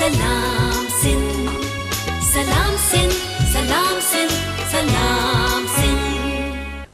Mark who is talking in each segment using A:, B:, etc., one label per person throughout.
A: सलाम सिंध, सलाम सिंध, सलाम सिंध, सलाम सिंध।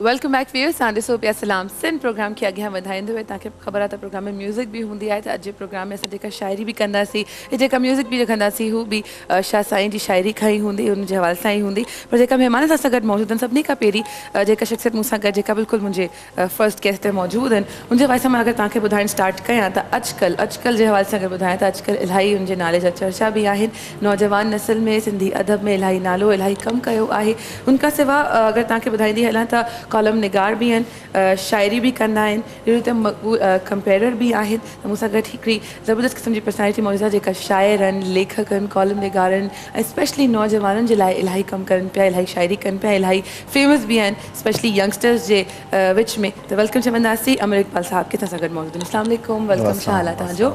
B: Welcome back viewers. तव्हां ॾिसो पिया सलाम सिंध प्रोग्राम खे अॻियां वधाईंदे हुए। तव्हांखे ख़बर आहे त प्रोग्राम में म्यूज़िक बि हूंदी आहे, त अॼु जे प्रोग्राम में असां जेका शाइरी बि कंदासीं, जेका म्यूज़िक बि रखंदासीं, हू बि शाह साईं जी शाइरी खां ई हूंदी, उनजे हवाले सां ई हूंदी। पर जेका महिमान असां सां गॾु मौजूदु आहिनि, सभिनी खां पहिरीं जेका शख़्सियत मूंसां गॾु, जेका बिल्कुलु मुंहिंजे फर्स्ट गेस्ट ते मौजूदु आहिनि, उनजे हवाले सां मां अगरि तव्हांखे ॿुधाइणु स्टार्ट कयां त अॼुकल्ह जे हवाले सां अगरि ॿुधायां त अॼुकल्ह इलाही उनजे नाले जा चर्चा बि आहिनि। नौजवान नस्ल में सिंधी अदब में इलाही नालो, इलाही कमु कयो आहे। उनखां सवा अगरि तव्हांखे ॿुधाईंदी हलां त कॉलम निगार बि आहिनि, शाइरी बि कंदा आहिनि, अहिड़ी त मक़बूल कंपेरर बि आहिनि। त मूंसां गॾु हिकिड़ी ज़बरदस्त क़िस्म जी पर्सनैलिटी मौजूदु आहे, जेका शाइर आहिनि, लेखक आहिनि, कॉलम निगार आहिनि, ऐं स्पेशली नौजवाननि जे लाइ इलाही कमु कनि पिया, इलाही शाइरी कनि पिया, इलाही फेमस बि आहिनि, स्पेशली यंगस्टर्स जे विच में। त वेलकम चवंदासीं अमर इकबाल साहब खे, तव्हां सां गॾु मौजूदु आहिनि। अस्सलाम वालेकुम, वेलकम, छा हाल आहे तव्हांजो?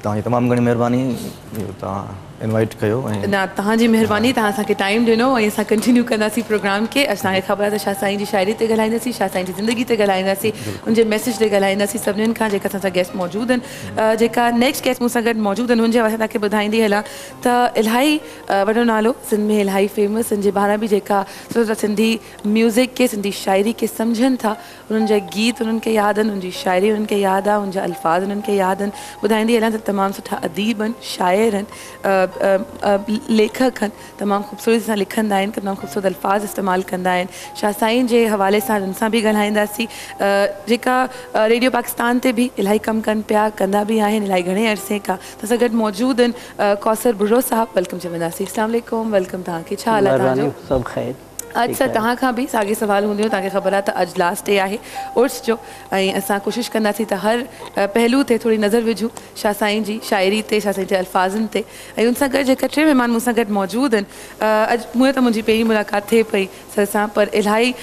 C: तव्हांजी तमामु घणी महिरबानी, तव्हां इनवाइट कयो।
B: न, तव्हांजी महिरबानी, तव्हां असांखे टाइम ॾिनो ऐं असां कंटिन्यू कंदासीं प्रोग्राम खे। असांखे ख़बर आहे त शाह साईं जी शाइरी ते ॻाल्हाईंदासीं, शाह साईं जी ज़िंदगी ते ॻाल्हाईंदासीं, उनजे मैसेज ते ॻाल्हाईंदासीं, सभिनीनि खां जेका असां सां गेस्ट मौजूदु आहिनि। जेका नेक्स्ट गेस्ट मूंसां गॾु मौजूदु आहिनि, उनजे हवाले सां तव्हांखे ॿुधाईंदी हलां त इलाही वॾो नालो सिंध में, इलाही फेमस, उनजे ॿाहिरां बि जेका सिंधी म्यूज़िक खे, सिंधी शाइरी खे सम्झनि था, उन्हनि जा गीत उन्हनि खे यादि आहिनि, उनजी शाइरी उन्हनि खे यादि आहे, उनजा अल्फाज़ उन्हनि खे यादि आहिनि। ॿुधाईंदी हलां त तमामु सुठा अदीब आहिनि, शाइर आहिनि, लेखक आहिनि, तमामु ख़ूबसूरती सां लिखंदा आहिनि, तमामु ख़ूबसूरत अल्फाज़ इस्तेमालु कंदा आहिनि। शाह साईं जे हवाले सां उन सां बि ॻाल्हाईंदासीं, जेका रेडियो पाकिस्तान ते बि इलाही कमु कनि पिया, कंदा बि आहिनि इलाही घणे अरसे खां। तव्हां सां गॾु मौजूदु आहिनि कौसर बुर्रो साहब, वेलकम चवंदासीं। अस्सलाम वालेकुम, वेलकम, तव्हांखे छा हाल आहे तव्हांजो?
D: सभु ख़ैर।
B: अच्छा, तव्हां खां बि साॻे सुवाल हूंदियूं। तव्हांखे ख़बर आहे त अॼु लास्ट डे आहे उर्स जो, ऐं असां कोशिशि कंदासीं त हर पहलू ते थोरी नज़र विझूं, शाह साईं जी शाइरी ते, शाह साईं जे अल्फाज़नि ते। ऐं उन सां गॾु जेका टे महिमान मूंसां गॾु मौजूदु आहिनि, अॼु मूं त मुंहिंजी पहिरीं मुलाक़ात थिए पई सर सां, पर इलाही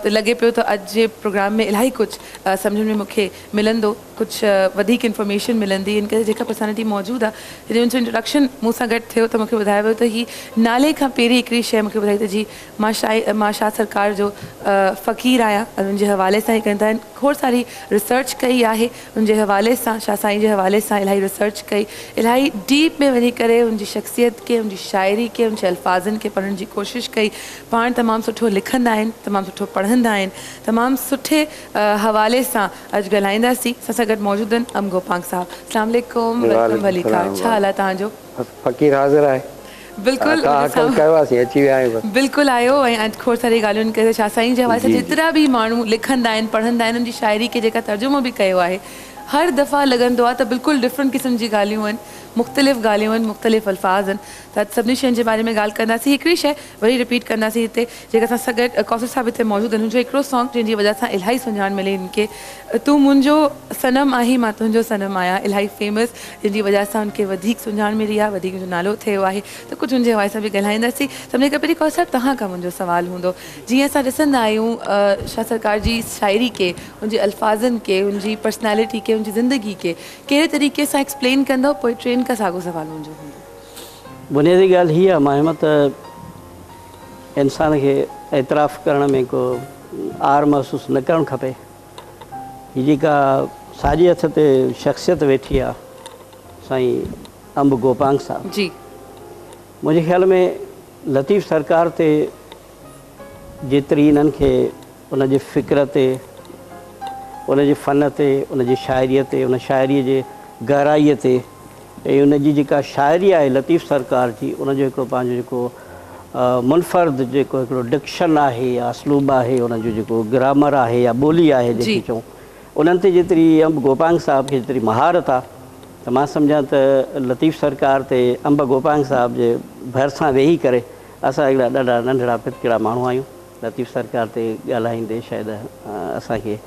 B: लॻे पियो त अॼु जे प्रोग्राम में इलाही कुझु सम्झण में मूंखे मिलंदो, कुझु वधीक इंफॉर्मेशन मिलंदी। इन करे जेका पर्सनैलिटी मौजूदु आहे, जॾहिं उनजो इंट्रोडक्शन मूंसां गॾु थियो त मूंखे ॿुधायो वियो त ही नाले खां पहिरीं हिकिड़ी शइ मूंखे ॿुधाई त जी मां शाह सरकार जो फ़क़ीर आहियां, उनजे हवाले सां ई कंदा आहिनि। खोड़ सारी रिसर्च कई आहे उनजे हवाले सां, शाह साईं जे हवाले सां इलाही रिसर्च कई, इलाही डीप में वञी करे उनजी शख़्सियत खे, उनजी शाइरी खे, उनजे अल्फाज़नि खे पढ़ण जी कोशिशि कई। पाण तमामु सुठो लिखंदा आहिनि, तमामु सुठो पढ़ंदा आहिनि, तमामु सुठे हवाले सां अॼु ॻाल्हाईंदासीं। असां सां गॾु मौजूदु आहिनि अम गोपांग साहब। अस्सलाम वालेकुम, वेलकम वली ख़ान, छा हाल आहे तव्हांजो?
D: फ़क़ीर हाज़िर आहे।
B: बिल्कुलु बिल्कुलु आयो। ऐं अॼु खोड़ सारी ॻाल्हियुनि करे शाह साईं जे हवाले सां जेतिरा बि माण्हू लिखंदा आहिनि, पढ़ंदा आहिनि, उनजी शाइरी खे जेका तर्जुमो बि कयो आहे, हर दफ़ा लॻंदो आहे त बिल्कुलु डिफरेंट क़िस्म जी ॻाल्हियूं आहिनि, मुख़्तलिफ़ ॻाल्हियूं आहिनि, मुख़्तलिफ़ अल्फाज़ आहिनि। त सभिनी शयुनि जे बारे में ॻाल्हि कंदासीं। हिकिड़ी शइ वरी रिपीट कंदासीं हिते, जेका असां सां गॾु कौसर साहब हिते मौजूदु आहिनि, हुनजो हिकिड़ो सॉन्ग जंहिंजी वजह सां इलाही सुञाण मिले हिनखे, तूं मुंहिंजो सनम आहीं मां तुंहिंजो सनम आहियां, इलाही फेमस, जंहिंजी वजह सां उनखे वधीक सुञाण मिली आहे, वधीक जो नालो थियो आहे। त कुझु उनजे हवाले सां बि ॻाल्हाईंदासीं। सभिनी खां पहिरीं कौसर साहब, तव्हां खां मुंहिंजो सुवाल हूंदो, जीअं असां ॾिसंदा आहियूं शाह सरकार जी शाइरी खे, उनजे अल्फाज़नि खे, उनजी पर्सनैलिटी खे, उनजी ज़िंदगी खे कहिड़े तरीक़े सां एक्सप्लेन कंदो, पोइ ट्रेन खां साॻियो सुवाल मुंहिंजो हूंदो।
D: बुनियादी ॻाल्हि हीअ आहे माहिमा, त इंसान खे एतिराफ़ करण में को आर महसूसु न करणु खपे। हीअ जेका साॼे हथ ते शख़्सियत वेठी आहे, साईं अंब गोपांग साहब
B: जी,
D: मुंहिंजे ख़्याल में लतीफ़ सरकार ते जेतिरी इन्हनि खे उनजे फ़िक्र ते, उनजे फ़न ते, उनजी शाइरीअ ते, उन शाइरीअ जे गहराईअ ते, ऐं उनजी जेका शाइरी आहे लतीफ़ सरकार जी, उनजो हिकिड़ो पंहिंजो जेको मुनफ़र्द जेको हिकिड़ो डिक्शन आहे या असलूब आहे, उनजो जेको ग्रामर आहे या ॿोली आहे जेकी चऊं, उन्हनि ते जेतिरी अंब गोपांग साहब खे जेतिरी महारत आहे, त मां सम्झां त लतीफ़ सरकार ते अंब गोपांग साहब जे भरिसां वेही करे असां हिकिड़ा ॾाढा नंढड़ा पितकिड़ा माण्हू आहियूं। लतीफ़ सरकार ते ॻाल्हाईंदे शायदि असांखे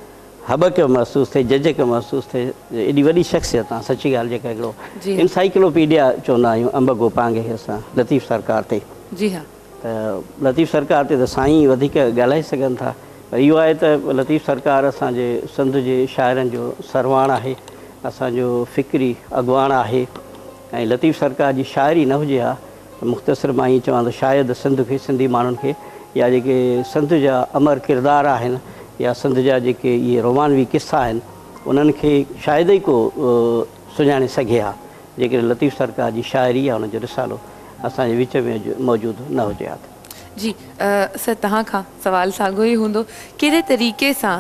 D: हबक महसूसु थिए, जजक महसूसु थिए, एॾी वॾी शख़्सियत आहे, सची ॻाल्हि जेका हिकिड़ो इनसाइक्लोपीडिया चवंदा आहियूं अंब गोपांग खे असां लतीफ़ सरकार ते।
B: जी हा,
D: त लतीफ़ सरकार ते त साईं वधीक ॻाल्हाए सघनि था, पर इहो आहे त लतीफ़ सरकार असांजे सिंध जे शाइरनि जो सरवाण आहे, असांजो फ़िक्री अॻुवाण आहे। ऐं लतीफ़ सरकार जी शाइरी न हुजे हा त मुख़्तसिर मां ईअं चवां त शायदि सिंध खे, सिंधी माण्हुनि खे, या जेके सिंध जा अमर किरदार आहिनि या सिंध जा जेके इहे रोमानवी किस्सा आहिनि, उन्हनि खे शायदि ई को सुञाणे सघे हा। जेकॾहिं लतीफ़ सरकार जी शाइरी आहे उनजो रिसालो असांजे विच में मौजूदु न हुजे हा त।
B: जी सर तव्हां खां सवाल साॻियो ई हूंदो, कहिड़े तरीक़े सां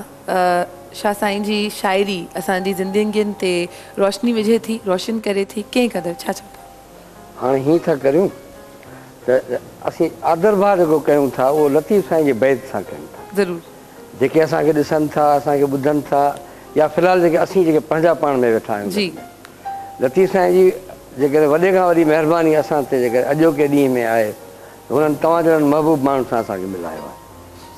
B: शाह साईं जी शाइरी असांजी ज़िंदगियुनि ते रोशनी विझे थी, रोशन करे थी, कंहिं क़दुरु छा चओ?
E: हाँ हीअं था करियूं त असीं आदर भाव जेको कयूं था उहो लतीफ़ साईं जे बैत सां कयूं था।
B: ज़रूरु।
E: जेके असांखे ॾिसनि था, असांखे ॿुधनि था, या फ़िलहालु जेके असीं जेके पंहिंजा पाण में वेठा आहियूं
B: जी।
E: लतीफ़ साईं जी जेकॾहिं वॾे खां वॾी महिरबानी असां ते जेकॾहिं अॼोके ॾींहं में आहे हुननि तव्हां जहिड़नि महबूब माण्हुनि सां असांखे मिलायो आहे।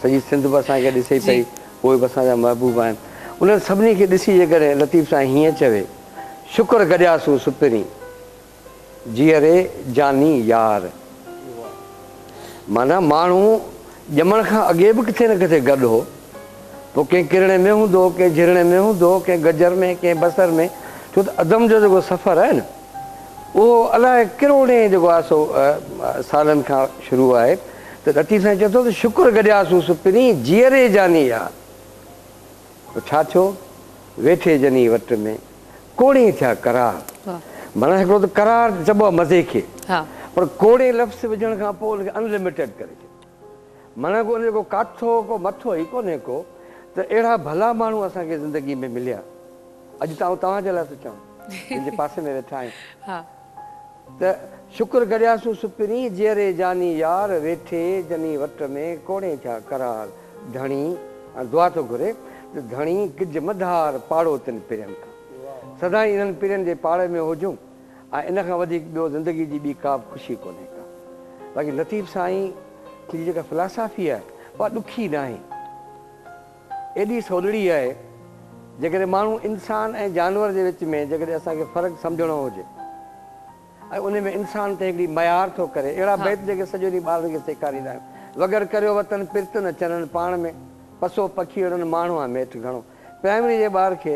E: सॼी सिंध बि असांखे ॾिसे पई, उहे बि असांजा महबूब आहिनि। उन्हनि सभिनी खे ॾिसी जे करे लतीफ़ साईं हीअं चवे, शुक्र गॾियासूं सुपिरी जीअरे जानी यार। माना माण्हू ॼमण खां अॻे बि किथे न किथे गॾु हो, पोइ कंहिं किरणे में हूंदो, कंहिं झिरणे में हूंदो, कंहिं गजर में, कंहिं बसर में। छो त अदम जो जेको सफ़र आहे न उहो अलाए किरोड़े जेको आहे सो सालनि खां शुरू आहे। त लतीफ़ साईं चए थो त शुक्र गॾियासूं सुपिरी जीअरे जानी यार। छा थियो? वेठे जनी वट में कोड़े थिया करार। माना हिकिड़ो त करार चइबो आहे मज़े खे, पर कोड़े लफ़्ज़ विझण खां पोइ उनखे अनलिमिटेड करे छॾियो। माना को उनजो को काथो को मथो ई कोन्हे को। त अहिड़ा भला माण्हू असांखे ज़िंदगी में मिलिया। अॼु तव्हांजे लाइ थो चवां, मुंहिंजे पासे में वेठा आहियूं। त शुक्र गॾियासूं सुपिरी जीअरे जानी यार, वेठे जनी वट में कोड़े थिया करार। धणी दुआ थो घुरे त धणी गिज मधार पाड़ो तिन पिरनि खां। सदाई इन्हनि पीरनि जे पाड़े में हुजूं ऐं इन खां वधीक ॿियो ज़िंदगी जी ॿी का बि ख़ुशी कोन्हे का। बाक़ी लतीफ़ साईं जी जेका फिलासफ़ी आहे उहा ॾुखी न आहे, एॾी सवली आहे। जेकॾहिं माण्हू इंसान ऐं जानवर जे विच में जेकॾहिं असांखे फ़र्क़ु सम्झणो हुजे ऐं उन में इंसान ते हिकिड़ी मयार थो करे, अहिड़ा बैत जेके सॼो ॾींहुं ॿारनि खे सेखारींदा आहियूं। वगर करियो वतन पिर्त न चरनि पाण में, पसो पखी अड़नि माण्हू आहे मेठि घणो। प्राइमरी जे ॿार खे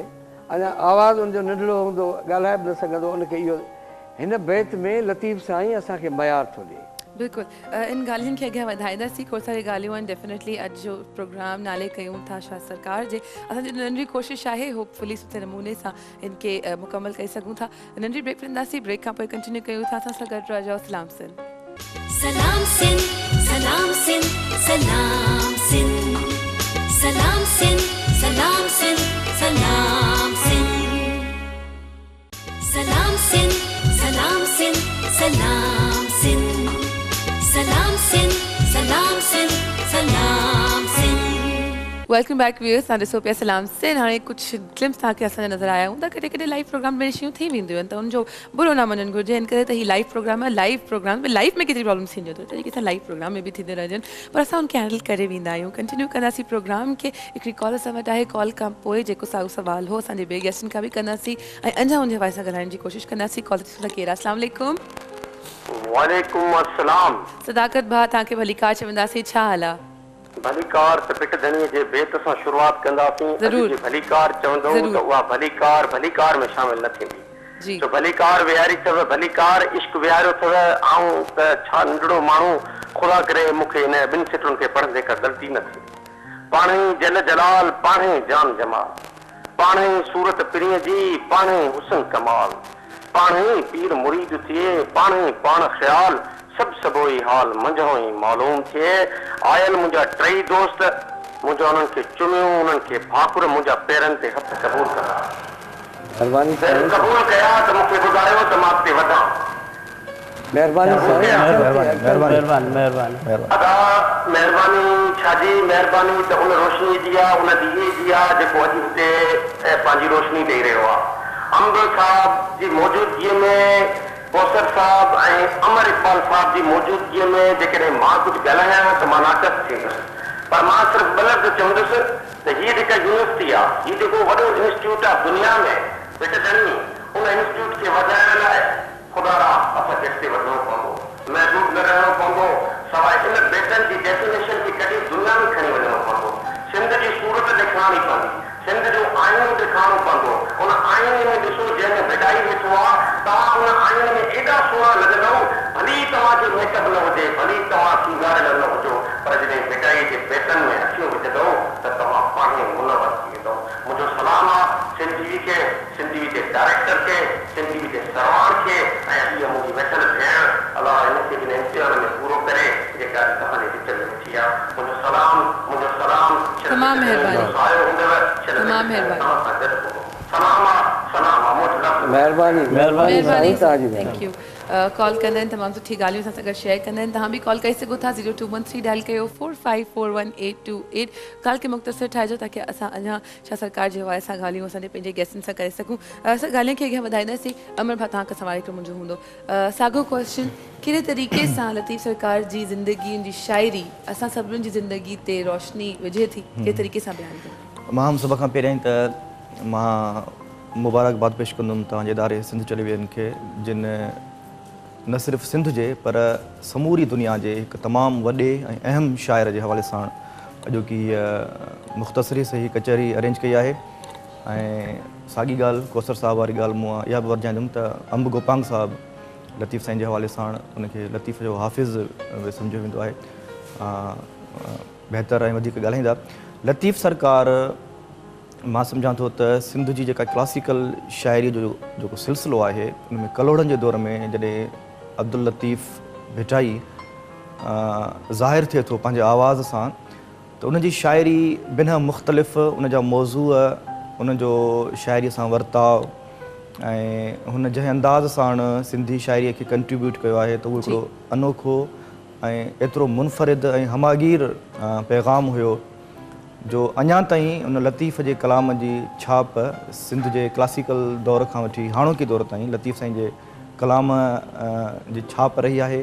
E: अञा आवाज़ु हुनजो नंढड़ो हूंदो, ॻाल्हाए बि न सघंदो, उनखे इहो हिन बैत में लतीफ़ साईं असांखे मयार थो ॾिए।
B: बिल्कुलु इन ॻाल्हियुनि खे अॻियां वधाईंदासीं। खोड़ सारी ॻाल्हियूं आहिनि डेफिनेटली। अॼु जो प्रोग्राम नाले कयूं था शाह सरकार जे। असांजी नंढी कोशिशि आहे होपफुली सुठे नमूने सां इनखे मुकमल करे सघूं था। नंढी ब्रेक वेंदासीं, ब्रेक खां पोइ कंटिन्यू कयूं था। असां सां गॾु रहिजो। सलाम सिंध।
A: सलाम सिंध, सलाम सिंध, सलाम सिंध, सलाम सिंध, सलाम सिंध, सलाम सिंध, सलाम सिंध, सलाम सिंध, सलाम सिंध, सलाम सिंध, सलाम सिंध, सलाम सिंध।
B: Welcome back viewers. तव्हां ॾिसो पिया सलाम सिंध। हाणे कुझु क्लिप्स तव्हांखे असांजा नज़र आया हूंदा। कॾहिं कॾहिं लाइव प्रोग्राम में शयूं थी वेंदियूं आहिनि त उनजो बुरो न मञणु घुरिजे। इन करे त हीउ लाइव प्रोग्राम आहे। लाइव प्रोग्राम में लाइव में केतिरी प्रॉब्लम्स थींदियूं त तरीक़े सां लाइव प्रोग्राम में बि थींदे रहजनि, पर असां उनखे हैंडल करे वेंदा आहियूं। कंटिन्यू कंदासीं प्रोग्राम खे। हिकिड़ी कॉल असां वटि आहे। कॉल खां पोइ जेको साॻियो सुवाल हो असांजे ॿिए गेस्टनि खां बि कंदासीं ऐं अञा उन हवाले सां ॻाल्हाइण जी कोशिशि कंदासीं। कॉल ते केरु आहे? अस्सलाम वालेकुम।
F: वालेकुम अस्सलाम।
B: सदाकत भाउ, तव्हांखे भलीकार चवंदासीं। छा हाल आहे?
F: भलीकार त पिट धणीअ जे बेत सां शुरूआत कंदासीं।
B: ज़रूरु।
F: भलीकार चवंदो त उहा भलीकार में शामिल न थींदी।
B: जी।
F: तो भलीकार विहारी अथव, भलीकार इश्क विहारियो अथव। ऐं त छा नंढड़ो माण्हू ख़ुदा करे मूंखे इन ॿिनि सिटुनि खे पढ़ंदे का ग़लती न थी। पाण ई जल जलाल, पाण ई जान जमाल, पाण ई सूरत पिरीअ जी, पाण ई हुसन कमाल, पाण ई पीर मुरीद थिए, पाण ई पाण ख़्याल, सभु ई हाल मुंहिंजो ई मालूम थिए। आयल मुंहिंजा टई दोस्त, मुंहिंजो उन्हनि खे चुमियो, उन्हनि खे भाकुर मुंहिंजा पेरनि ते हथ क़बूल कया।
E: महिरबानी
F: क़बूल कया त मूंखे ॿुधायो त मां अॻिते वधां। महिरबानी छाजी महिरबानी त उन रोशनी जी आहे, उन दीए जी आहे जेको अॼु हिते पंहिंजी रोशनी ॾेई रहियो आहे। अम्ब साहब जी मौजूदगीअ में, कौसर साहब ऐं अमर इकबाल साहब जी मौजूदगीअ में जेकॾहिं मां कुझु ॻाल्हायां त मां नाटक थींदुसि, पर मां सिर्फ़ु ॿ लफ़्ज़ चवंदुसि त हीअ जेका यूनिवर्सिटी आहे, हीअ जेको वॾो इंस्टीट्यूट आहे दुनिया में बेट धणी, उन इंस्टीट्यूट खे वधाइण लाइ ख़ुदा असांखे अॻिते वधिणो पवंदो, महदूद न रहणो पवंदो। सवाइ इन बेटनि जी डेफिनेशन खे कॾहिं दुनिया में खणी वञणो पवंदो। सिंध जी सूरत ॾेखारणी पवंदी, सिंध जो आइनो ॾेखारणो पवंदो। उन आइने में ॾिसो जंहिंमें बेटाई वेठो आहे, तव्हां उन आइने में एॾा सुहिणा लॻंदव, भली तव्हांजो मेकअप न हुजे, भली तव्हां सींगारियल न हुजो, पर जॾहिं बेटाई जे पेटनि में अखियूं विझंदव त तव्हां पाण ई मुनवर थी वेंदव। मुंहिंजो सलाम आहे सिंध जी खे, सिंधी जे डायरेक्टर खे, सिंधी जे सरवाण खे ऐं इहा मुंहिंजी वेठल भेण अलाह हिनखे बि इम्तिहान में पूरो करे जेका तव्हांजे विच में वेठी आहे। मुंहिंजो सलाम
B: तमामु महिरबानी। तमामु महिरबानी।
E: महिरबानी
B: महिरबानी
E: तव्हांजी।
B: Thank U. कॉल कंदा आहिनि, तमामु सुठी ॻाल्हियूं असां सां गॾु शेयर कंदा आहिनि। तव्हां बि कॉल करे सघो था, 0213 डायल कयो 454188। कॉल खे मुख़्तसिर ठाहिजो ताकी असां अञा छा सरकार जे हवाले सां ॻाल्हियूं असांजे पंहिंजे गेस्टनि सां करे सघूं। असां ॻाल्हियुनि खे अॻियां वधाईंदासीं। अमर भाउ, तव्हां खां सवाल हिकिड़ो मुंहिंजो हूंदो, साॻियो क्वेश्चन, कहिड़े तरीक़े सां लतीफ़ सरकार जी ज़िंदगी जी शाइरी असां सभिनीनि जी ज़िंदगी ते रोशनी विझे थी, कहिड़े तरीक़े सां बयानु कयो?
C: मां सभ खां पहिरियों त मां मुबारकबाद पेश कंदुमि तव्हांजे इदारे सिंध टेलीविज़न खे, जिन न सिर्फ़ु सिंध जे पर समूरी दुनिया जे हिकु तमामु वॾे ऐं अहम शाइर जे हवाले सां अॼोकी मुख़्तसरी सही कचहरी अरेंज कई आहे। ऐं साॻी ॻाल्हि कौसर साहिब वारी ॻाल्हि मूं इहा बि वधाईंदुमि त अंब गोपांग साहिबु लतीफ़ साईं जे हवाले सां उनखे लतीफ़ जो हाफ़िज़ सम्झियो वेंदो आहे, बहितर ऐं वधीक ॻाल्हाईंदा। लतीफ़ सरकार मां सम्झां थो त सिंध जी जेका क्लासिकल शाइरी जो जेको सिलसिलो आहे उन में कलोड़नि जे दौर में जॾहिं अब्दुल लतीफ़ भिटाई ज़ाहिर थिए थो पंहिंजे आवाज़ सां, त उनजी शाइरी बिना मुख़्तलिफ़ उनजा मौज़ूअ, उनजो शाइरीअ सां वर्ताव ऐं हुन जंहिं अंदाज़ सां सिंधी शाइरीअ खे कंट्रीब्यूट कयो आहे त उहो हिकिड़ो अनोखो ऐं एतिरो मुनफ़रिद ऐं हमागीर पैगाम हुयो जो अञा ताईं उन लतीफ़ जे कलाम जी छाप सिंध जे क्लासिकल दौर खां वठी हाणोकी दौर ताईं लतीफ़ साईं जे कलाम जी छाप रही आहे।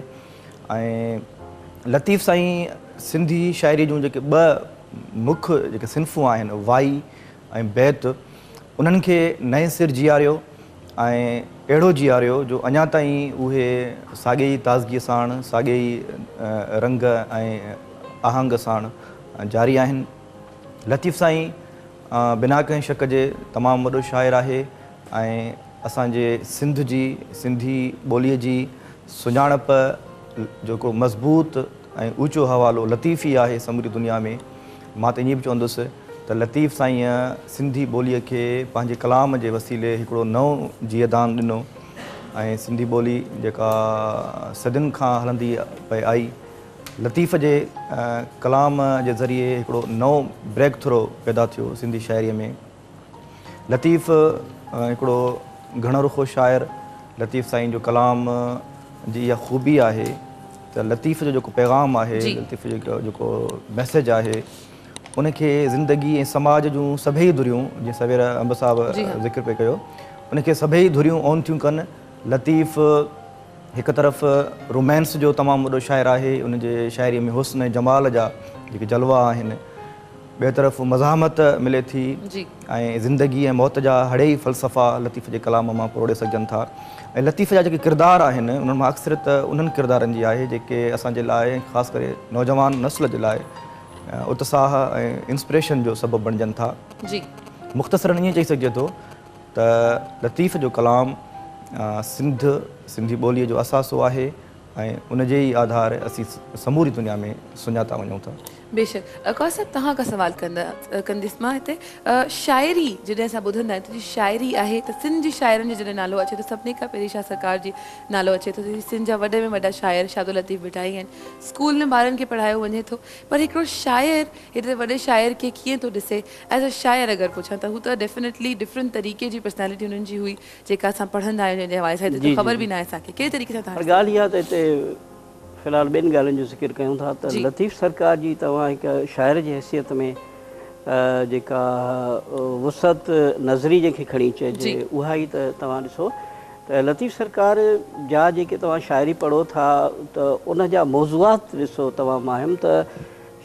C: ऐं लतीफ़ साईं सिंधी शाइरी जूं जेके ॿ मुख्य जेके सिन्फ़ूं आहिनि, वाई ऐं बैत, उन्हनि खे नए सिर जीआरियो ऐं अहिड़ो जीआरियो जो अञा ताईं उहे साॻे ई ताज़गीअ साण, साॻे ई रंग ऐं आहंग साण जारी आहिनि। लतीफ़ साईं बिना कंहिं शक जे तमामु वॾो शाइर आहे ऐं असांजे सिंध जी सिंधी ॿोलीअ जी सुञाणप जेको मज़बूत ऐं ऊचो हवालो लतीफ़ ई आहे समूरी दुनिया में। मां त ईअं बि चवंदुसि त लतीफ़ साईं सिंधी ॿोलीअ खे पंहिंजे कलाम जे वसीले हिकिड़ो नओं जीअदान ॾिनो ऐं सिंधी ॿोली जेका सदियुनि खां हलंदी पई आई, लतीफ़ जे कलाम जे ज़रिए हिकिड़ो नओं ब्रेक थ्रो पैदा थियो सिंधी शाइरीअ में। लतीफ़ हिकिड़ो घणरुखो शाइर, लतीफ़ साईं जो कलाम जी इहा ख़ूबी आहे त लतीफ़ जो जेको पैगाम आहे, लतीफ़ जो जेको मैसेज आहे, उनखे ज़िंदगी ऐं समाज जूं सभई धुरियूं, जीअं सवेर अंब साहिबु ज़िक्र पियो कयो, उनखे सभई धुरियूं ऑन थियूं कनि। लतीफ़ हिकु तरफ़ रोमांस जो तमामु वॾो शाइर आहे, उनजे शाइरीअ में हुस्न ऐं जमाल जा जेके जलवा आहिनि, ॿिए तरफ़ मज़ाहमत मिले थी ऐं ज़िंदगी ऐं मौत जा हड़ेई फ़लसफ़ा लतीफ़ जे कलाम मां परोड़े सघजनि था। ऐं लतीफ़ जा जेके किरदार आहिनि उन्हनि मां अक्सरियत उन्हनि किरदारनि जी आहे जेके असांजे लाइ, ख़ासि करे नौजवान नस्ल जे लाइ उत्साह ऐं इंस्पिरेशन जो सबबु बणिजनि था। मुख़्तसरन ईअं चई सघिजे थो त लतीफ़ जो कलाम सिंधी ॿोलीअ जो असासो आहे ऐं उनजे ई आधार असीं समूरी दुनिया में सुञाता वञूं था। बेशक।
B: कौसर, तव्हां खां सवाल कंदसि मां हिते, शाइरी जॾहिं असां ॿुधंदा आहियूं त शाइरी आहे त सिंध जी शाइरनि जो जॾहिं नालो अचे त सभिनी खां पहिरीं शाह सरकार जी नालो अचे थो। सिंध जा वॾे में वॾा शाइर शादुल लतीफ़ भिटाई आहिनि, स्कूल में ॿारनि खे पढ़ायो वञे थो, पर हिकिड़ो शाइर हेॾे वॾे शाइर खे कीअं थो ॾिसे? एज़ अ शाइर अगरि पुछां त हू त डेफिनेटली डिफरेंट तरीक़े जी पर्सनैलिटी हुननि जी हुई जेका असां पढ़ंदा आहियूं, जंहिंजे हवाले सां हिते ख़बर बि न आहे असांखे कहिड़े तरीक़े सां तव्हां
D: ॻाल्हि इहा त हिते फ़िलहालु ॿिनि ॻाल्हियुनि जो ज़िक्र कयूं था त लतीफ़ सरकार जी तव्हां हिकु शाइर जी हैसियत में जेका वुसत नज़री जंहिंखे खणी चइजे उहा ई त तव्हां ॾिसो त लतीफ़ सरकार जा जेके तव्हां शाइरी पढ़ो था त उन जा मौज़ूआत ॾिसो तव्हां माहिम त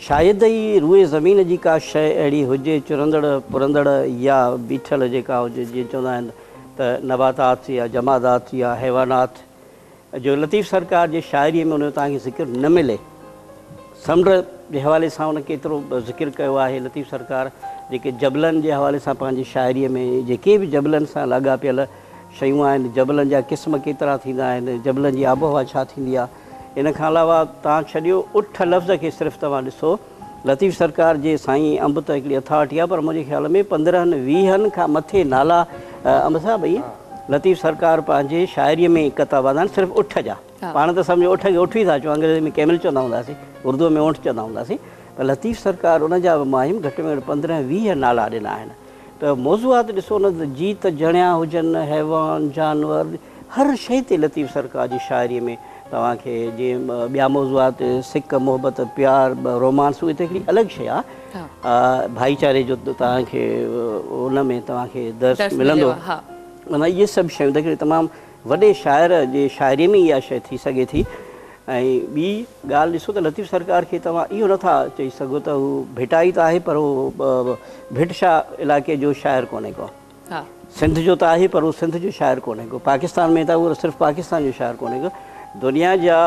D: शायदि ई रूए ज़मीन जी का शइ अहिड़ी हुजे चुरंदड़ पुरंदड़ या बीठल जेका हुजे, जीअं चवंदा आहिनि त नबातात या जमादात या हैवानात, जो लतीफ़ सरकार जे शाइरीअ में उन तव्हांखे ज़िक्र न मिले। समुंड जे हवाले सां उन केतिरो ज़िक्र कयो आहे लतीफ़ सरकार, जेके जबलनि जे हवाले सां पंहिंजी शाइरीअ में जेके बि जबलनि सां लाॻापियल शयूं आहिनि, जबलनि जा क़िस्म केतिरा थींदा आहिनि, जबलनि जी आबोहवा छा थींदी आहे। इन खां अलावा तव्हां छॾियो उठ लफ़्ज़ खे सिर्फ़ु तव्हां ॾिसो, लतीफ़ सरकार जे साईं अंब त हिकिड़ी अथॉरिटी आहे, पर मुंहिंजे ख़्याल में 15-20 खां मथे नाला अंब साहब भई लतीफ़ सरकार पंहिंजे शाइरीअ में कथा वधाइनि सिर्फ़ु उठ जा पाण त सम्झो उठ खे उठ ई था चऊं अंग्रेज़ी में कैमिल चवंदा हूंदासीं उर्दूअ में ऊंट चवंदा हूंदासीं पर लतीफ़ सरकार उन जा माहिम घटि में घटि 15-20 नाला ॾिना आहिनि त मौज़ूआत ॾिसो न त जीत जणिया हुजनि हैवान जानवर हर शइ ते लतीफ़ सरकार जी शाइरीअ में तव्हांखे जीअं ॿिया मौज़ूआत सिक मोहबत प्यार रोमांस उहे त हिकिड़ी अलॻि शइ आहे भाईचारे जो तव्हांखे उन में तव्हांखे दर्श मिलंदो माना इहे सभु शयूं त हिकिड़े तमामु वॾे शाइर जे शाइरीअ में इहा शइ थी सघे थी ऐं ॿी ॻाल्हि ॾिसो त लतीफ़ सरकार खे तव्हां इहो नथा चई सघो त हू भिटाई त आहे पर उहो भिटशाह इलाइक़े जो शाइर कोन्हे को सिंध जो त आहे पर उहो सिंध जो शाइर कोन्हे को पाकिस्तान में त उहो सिर्फ़ु पाकिस्तान जो शाइर कोन्हे को दुनिया जा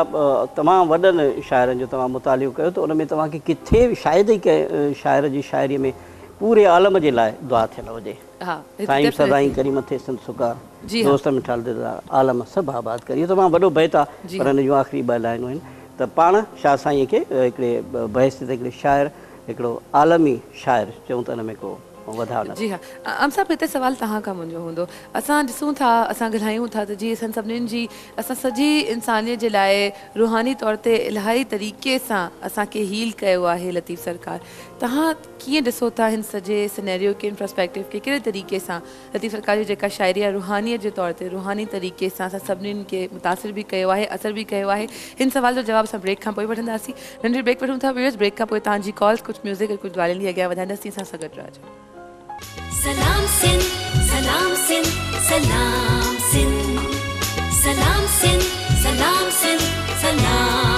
D: तमामु वॾनि शाइरनि जो तव्हां मुतालियो कयो त उन में तव्हांखे किथे बि शायदि ई कंहिं शाइर जी शाइरीअ में पूरे आलम जे लाइ दुआ थियल हुजे साईं सदाई करी मथे संत सुकार दोस्त मिठाल दिलदार आलम सभु आबाद करी इहो तमामु वॾो बैत आहे पर हिन जूं आख़िरी ॿ लाइनूं आहिनि त पाण शाह साईं खे हिकिड़े बहस ते हिकिड़े शाइर हिकिड़ो आलमी शाइर चऊं त हिन में को वधाउ न
B: जी हाँ अम साहब हिते सवाल तव्हां खां मुंहिंजो हूंदो असां ॾिसूं था असां ॻाल्हायूं था त जी असां सभिनीनि जी असां सॼी इंसानियत जे लाइ रूहानी तौर ते इलाही तरीक़े सां असांखे हील कयो आहे लतीफ़ सरकार तव्हां कीअं ॾिसो था हिन सॼे सिनेरियो खे पर्सपेक्टिव खे कहिड़े तरीक़े सां लतीफ़ सरकार जी जेका शाइरी आहे रूहानीअत जे तौर ते रूहानी तरीक़े सां असां सभिनीनि खे मुतासिर बि कयो आहे असर बि कयो आहे हिन सवाल जो जवाबु असां ब्रेक खां पोइ वठंदासीं नंढी ब्रेक वठूं था व्यूअर्स ब्रेक खां पोइ तव्हांजी कॉल्स कुझु म्यूज़िक और कुझु ॻाल्हियुनि अॻियां वधाईंदासीं असां सां गॾु रहजो
A: सलाम सिंध सलाम सिंध सलाम सिंध सलाम सिंध सलाम सिंध सलाम